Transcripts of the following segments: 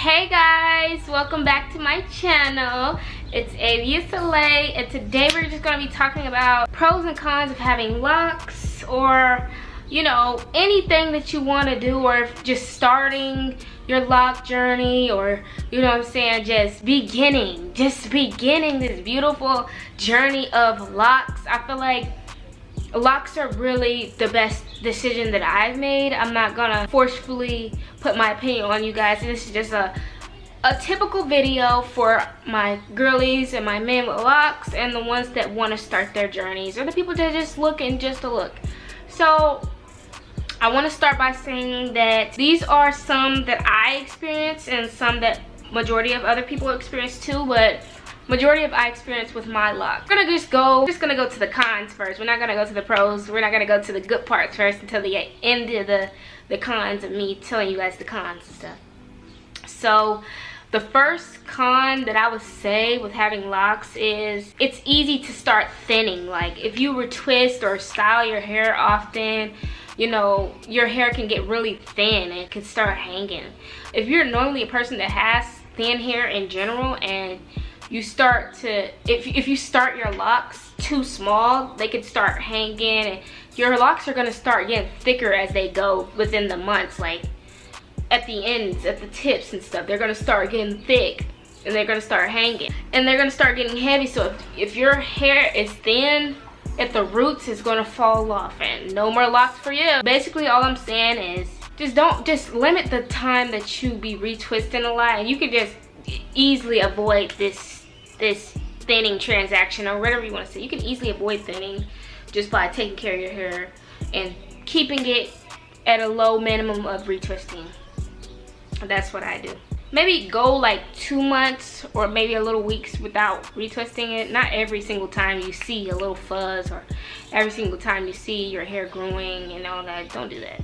Hey guys, welcome back to my channel. It's Avia Soleil, and today we're just going to be talking about pros and cons of having locks, or you know, anything that you want to do, or just starting your lock journey, or you know what I'm saying, just beginning this beautiful journey of locks. I feel like locks are really the best decision that I've made. I'm not gonna forcefully put my opinion on you guys. This is just a typical video for my girlies and my men with locks, and the ones that want to start their journeys, or the people that just looking just to look. So I want to start by saying that these are some that I experienced and some that majority of other people experience too, but majority of I experienced with my lock. We're just gonna go to the cons first. We're not gonna go to the pros. We're not gonna go to the good parts first until the end of the cons of me telling you guys the cons and stuff. So the first con that I would say with having locks is it's easy to start thinning. Like if you retwist or style your hair often, you know, your hair can get really thin and it can start hanging. If you're normally a person that has thin hair in general, and you start to, if you start your locks too small, they could start hanging, and your locks are gonna start getting thicker as they go within the months. Like at the ends, at the tips and stuff, they're gonna start getting thick, and they're gonna start hanging, and they're gonna start getting heavy. So if your hair is thin at the roots, it's gonna fall off, and no more locks for you. Basically all I'm saying is just limit the time that you be retwisting a lot, and you can just easily avoid this thinning transaction, or whatever you want to say. You can easily avoid thinning just by taking care of your hair and keeping it at a low minimum of retwisting. That's what I do. Maybe go like 2 months or maybe a little weeks without retwisting it. Not every single time you see a little fuzz, or every single time you see your hair growing and all that. Don't do that.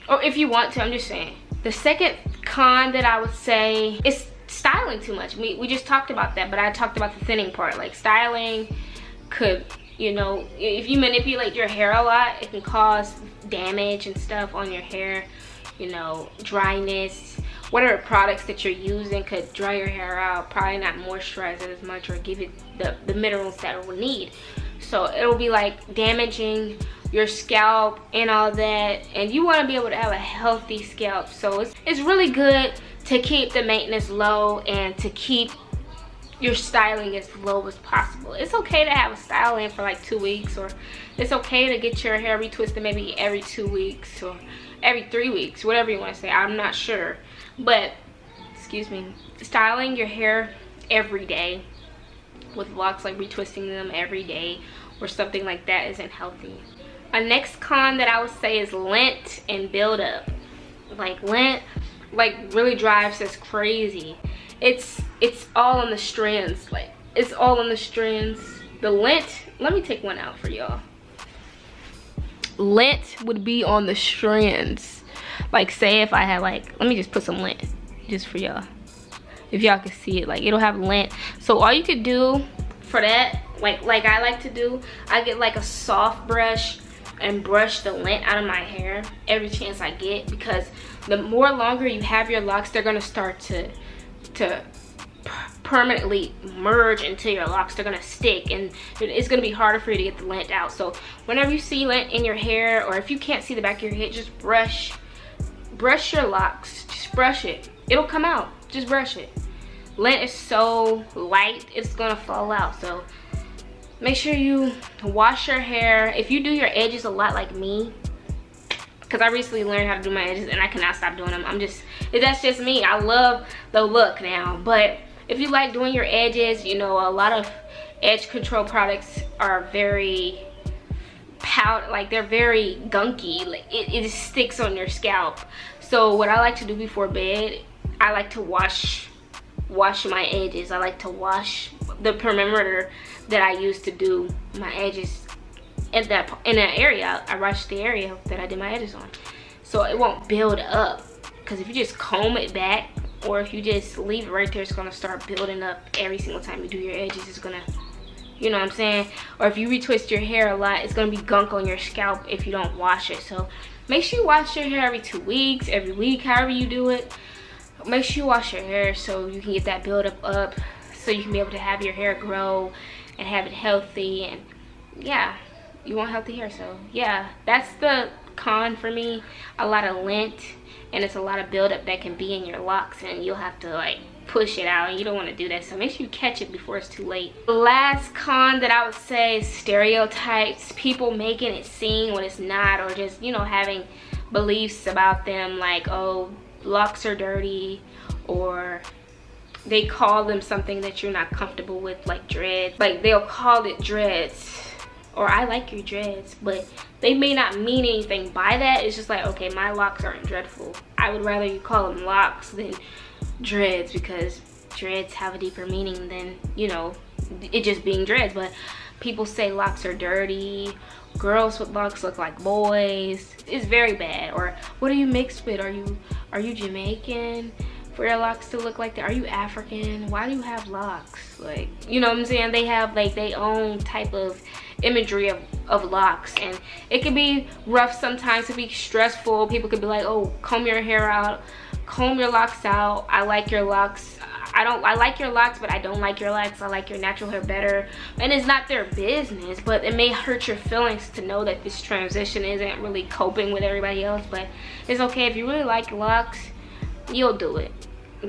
Or if you want to, I'm just saying. The second con that I would say is styling too much. We just talked about that, but I talked about the thinning part. Like styling could, you know, if you manipulate your hair a lot, it can cause damage and stuff on your hair. You know, dryness. Whatever products that you're using could dry your hair out, probably not moisturize it as much or give it the minerals that it will need. So it'll be like damaging your scalp and all that, and you want to be able to have a healthy scalp. So it's really good to keep the maintenance low and to keep your styling as low as possible. It's okay to have a style in for like 2 weeks, or it's okay to get your hair retwisted maybe every 2 weeks or every 3 weeks, whatever you want to say. I'm not sure, but excuse me, styling your hair every day with locks, like retwisting them every day or something like that, isn't healthy. A next con that I would say is lint and buildup. Like lint really drives us crazy. It's all on the strands. Like it's all on the strands. The lint, let me take one out for y'all. Lint would be on the strands. Like say if I had like, let me just put some lint just for y'all, if y'all can see it. Like it'll have lint. So all you could do for that, like I like to do, I get like a soft brush and brush the lint out of my hair every chance I get, because the more longer you have your locks, they're gonna start to permanently merge into your locks. They're gonna stick, and it's gonna be harder for you to get the lint out. So whenever you see lint in your hair, or if you can't see the back of your head, just brush your locks. Just brush it. It'll come out. Just brush it. Lint is so light, it's gonna fall out. So make sure you wash your hair. If you do your edges a lot like me, because I recently learned how to do my edges and I cannot stop doing them. That's just me. I love the look now. But if you like doing your edges, you know, a lot of edge control products are very powder, like they're very gunky. Like it just sticks on your scalp. So what I like to do before bed, I like to wash my edges. I like to wash the perimeter that I use to do my edges. In that area, I wash the area that I did my edges on, so it won't build up. Because if you just comb it back, or if you just leave it right there, it's gonna start building up every single time you do your edges. It's gonna, you know what I'm saying? Or if you retwist your hair a lot, it's gonna be gunk on your scalp if you don't wash it. So make sure you wash your hair every 2 weeks, every week, however you do it. make sure you wash your hair so you can get that buildup up, so you can be able to have your hair grow and have it healthy. And yeah, you want healthy hair. So yeah, that's the con for me. A lot of lint, and it's a lot of buildup that can be in your locks, and you'll have to like push it out, and you don't want to do that. So make sure you catch it before it's too late. The last con that I would say is stereotypes. People making it seem what it's not, or just, you know, having beliefs about them like, oh, locks are dirty, or they call them something that you're not comfortable with, like dreads. Like they'll call it dreads, or I like your dreads, but they may not mean anything by that. It's just like, okay, my locks aren't dreadful. I would rather you call them locks than dreads, because dreads have a deeper meaning than, you know, it just being dreads. But people say locks are dirty, girls with locks look like boys. It's very bad. Or what are you mixed with? Are you Jamaican for your locks to look like that? Are you African? Why do you have locks? Like, you know what I'm saying? They have like their own type of imagery of locks, and it can be rough sometimes. It can be stressful. People could be like, oh, comb your hair out, comb your locks out. I like your locks. I like your locks, but I don't like your locks. I like your natural hair better. And it's not their business, but it may hurt your feelings to know that this transition isn't really coping with everybody else. But it's okay. If you really like locks, you'll do it.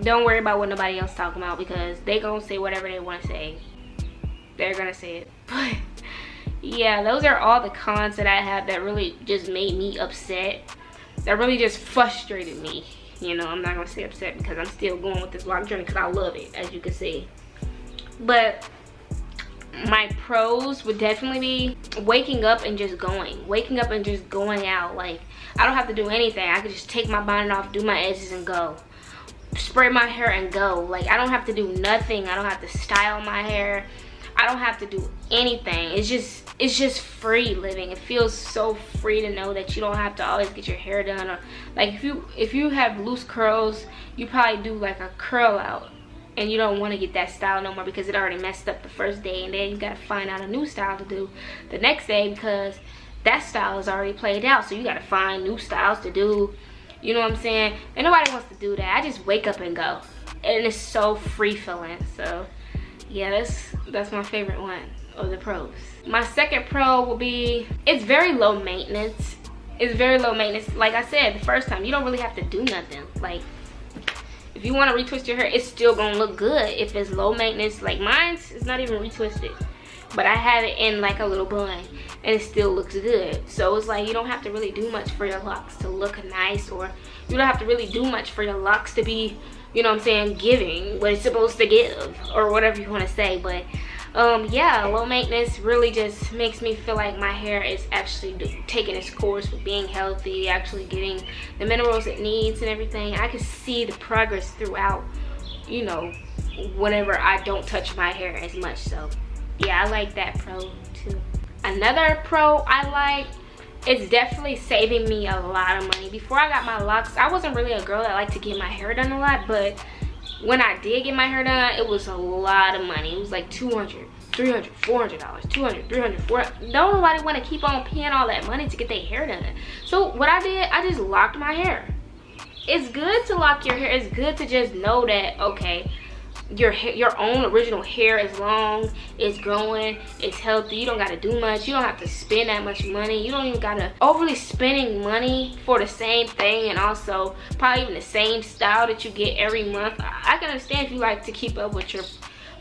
Don't worry about what nobody else talking about, because they gonna say whatever they want to say. They're gonna say it. But yeah, those are all the cons that I have that really just made me upset, that really just frustrated me. You know, I'm not gonna say upset, because I'm still going with this lock journey, because I love it, as you can see. But my pros would definitely be waking up and just going. Waking up and just going out. Like, I don't have to do anything. I could just take my bonnet off, do my edges, and go. Spray my hair and go. Like, I don't have to do nothing. I don't have to style my hair. I don't have to do anything. It's just free living. It feels so free to know that you don't have to always get your hair done. Or like, if you have loose curls, you probably do like a curl out, and you don't want to get that style no more, because it already messed up the first day, and then you got to find out a new style to do the next day, because that style is already played out. So you got to find new styles to do. You know what I'm saying? And nobody wants to do that. I just wake up and go, and it's so free feeling. So yeah, that's my favorite one of the pros. My second pro will be, it's very low maintenance. It's very low maintenance. Like I said the first time, you don't really have to do nothing. Like, if you want to retwist your hair, it's still gonna look good if it's low maintenance. Like mine's is not even retwisted, but I have it in like a little bun, and it still looks good. So it's like, you don't have to really do much for your locks to look nice, or you don't have to really do much for your locks to be, you know what I'm saying, giving what it's supposed to give, or whatever you want to say. But yeah, low maintenance really just makes me feel like my hair is actually taking its course with being healthy, actually getting the minerals it needs and everything. I can see the progress throughout, you know, whenever I don't touch my hair as much. So yeah, I like that pro too. Another pro I like, it's definitely saving me a lot of money. Before I got my locks, I wasn't really a girl that liked to get my hair done a lot, but when I did get my hair done, it was a lot of money. It was like $200, $300, $400, $200, $300, $400. Don't nobody want to keep on paying all that money to get their hair done. So what I did, I just locked my hair. It's good to lock your hair. It's good to just know that, okay, your own original hair is long, it's growing, it's healthy. You don't got to do much. You don't have to spend that much money. You don't even got to overly spending money for the same thing, and also probably even the same style that you get every month. I can understand if you like to keep up with your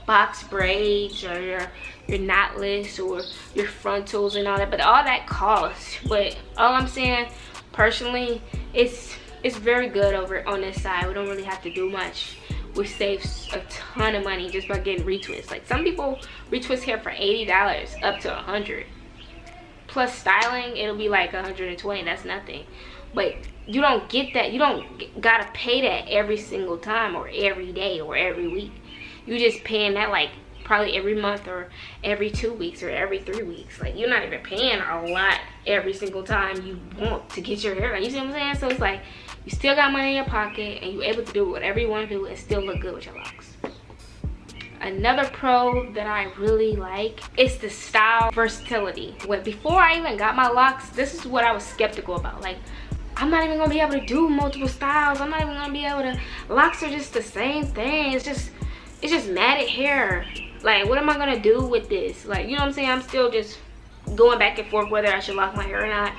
box braids, or your knotless, or your frontals and all that, but all that costs. But all I'm saying, personally, it's very good over on this side. We don't really have to do much. We save a ton of money just by getting retwists. Like, some people retwist hair for $80 up to $100. Plus styling, it'll be like $120. That's nothing. But you don't get that. You don't gotta pay that every single time, or every day, or every week. You just paying that like probably every month, or every 2 weeks, or every 3 weeks. Like, you're not even paying a lot every single time you want to get your hair done. You see what I'm saying? So it's like, you still got money in your pocket, and you're able to do whatever you want to do and still look good with your locks. Another pro that I really like is the style versatility. Before I even got my locks, this is what I was skeptical about. Like, I'm not even gonna be able to do multiple styles. I'm not even gonna be able to. Locks are just the same thing. It's just matted hair. Like, what am I gonna do with this? Like, you know what I'm saying? I'm still just going back and forth whether I should lock my hair or not.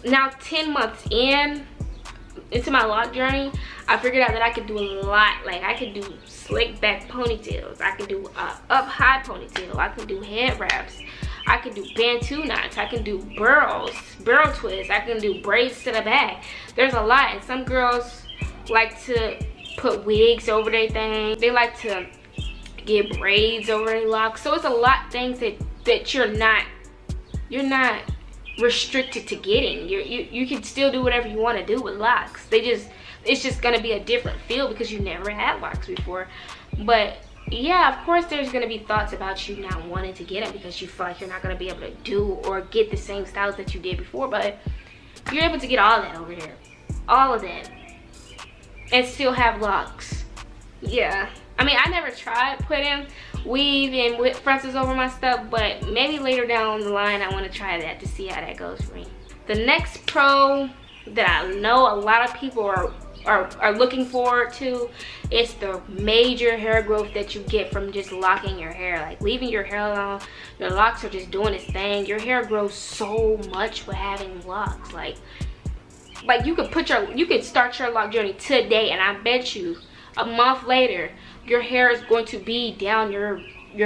Now 10 months into my lock journey, I figured out that I could do a lot. Like, I could do slick back ponytails, I could do up high ponytail, I could do head wraps, I could do bantu knots, I can do barrel twists, I can do braids to the back. There's a lot. And some girls like to put wigs over their thing. They like to get braids over their locks. So it's a lot of things that you're not restricted to getting. You can still do whatever you want to do with locks. It's just gonna be a different feel because you never had locks before. But yeah, of course there's gonna be thoughts about you not wanting to get them because you feel like you're not gonna be able to do or get the same styles that you did before. But you're able to get all that over here, all of that, and still have locks. Yeah, I mean, I never tried putting weave and whip fronces over my stuff, but maybe later down the line I want to try that to see how that goes for me. The next pro that I know a lot of people are looking forward to is the major hair growth that you get from just locking your hair. Like, leaving your hair alone, your locks are just doing its thing. Your hair grows so much with having locks. Like you could start your lock journey today, and I bet you a month later your hair is going to be down your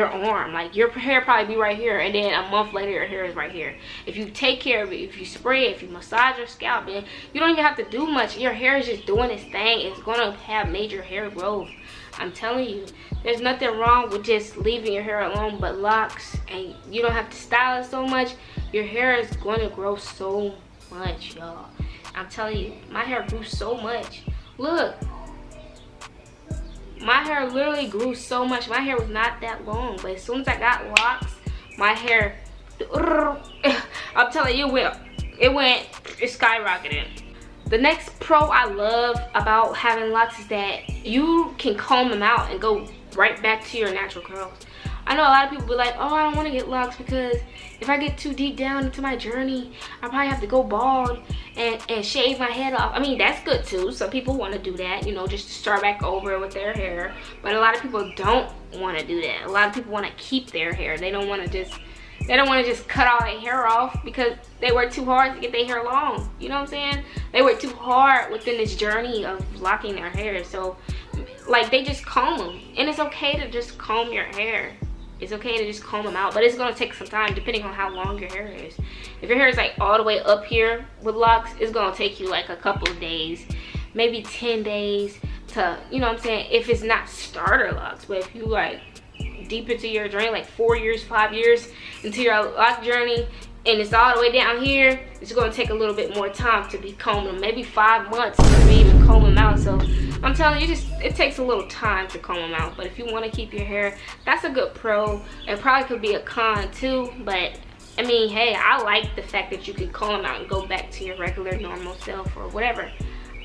arm. Like, your hair probably be right here, and then a month later your hair is right here. If you take care of it, if you spray it, if you massage your scalp, man, you don't even have to do much. Your hair is just doing its thing. It's gonna have major hair growth. I'm telling you, there's nothing wrong with just leaving your hair alone. But locks, and you don't have to style it so much, your hair is going to grow so much, y'all. I'm telling you, my hair grew so much. Look, my hair literally grew so much. My hair was not that long, but as soon as I got locks, my hair, I'm telling you, it skyrocketed. The next pro I love about having locks is that you can comb them out and go right back to your natural curls. I know a lot of people be like, oh, I don't want to get locks because if I get too deep down into my journey, I probably have to go bald and shave my head off. I mean, that's good too. Some people want to do that, you know, just to start back over with their hair. But a lot of people don't want to do that. A lot of people want to keep their hair. They don't want to just cut all their hair off because they work too hard to get their hair long. You know what I'm saying? They work too hard within this journey of locking their hair. So, like, they just comb them. And it's okay to just comb your hair. It's okay to just comb them out, but it's gonna take some time depending on how long your hair is. If your hair is like all the way up here with locks, it's gonna take you like a couple of days, maybe 10 days to, you know what I'm saying, if it's not starter locks. But if you like deep into your journey, like 4 years, 5 years into your lock journey, and it's all the way down here, it's gonna take a little bit more time to be combing them, maybe 5 months to even comb them out. So I'm telling you, it takes a little time to comb them out. But if you want to keep your hair, that's a good pro. It probably could be a con too, but I mean, hey, I like the fact that you can comb them out and go back to your regular normal self or whatever,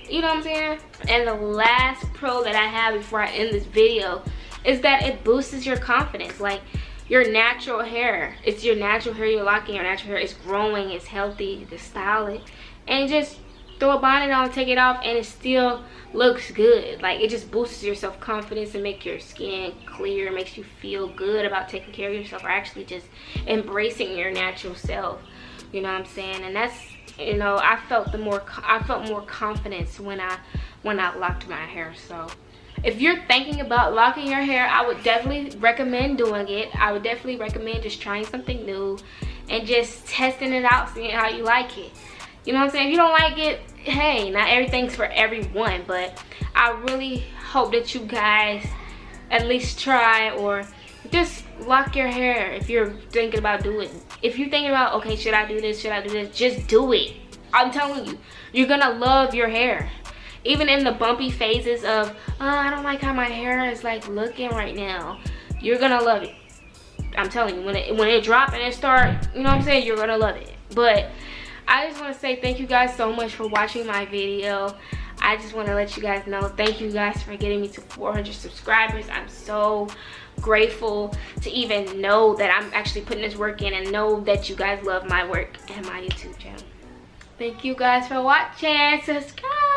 you know what I'm saying. And the last pro that I have before I end this video is that it boosts your confidence. Like, your natural hair, it's your natural hair, you're locking your natural hair, it's growing, it's healthy, you can style it, and just throw a bonnet on, take it off, and it still looks good. Like, it just boosts your self-confidence and make your skin clear, makes you feel good about taking care of yourself, or actually just embracing your natural self, you know what I'm saying. And that's, you know, I felt more confidence when I locked my hair. So if you're thinking about locking your hair, I would definitely recommend doing it. I would definitely recommend just trying something new and just testing it out, seeing how you like it. You know what I'm saying? If you don't like it, hey, not everything's for everyone. But I really hope that you guys at least try, or just lock your hair if you're thinking about doing it. If you're thinking about, okay, should I do this, should I do this, just do it. I'm telling you, you're gonna love your hair. Even in the bumpy phases of, oh, I don't like how my hair is like looking right now, you're gonna love it. I'm telling you, when it drop and it start, you know what I'm saying, you're gonna love it. But I just want to say thank you guys so much for watching my video. I just want to let you guys know, thank you guys for getting me to 400 subscribers. I'm so grateful to even know that I'm actually putting this work in, and know that you guys love my work and my YouTube channel. Thank you guys for watching. Subscribe.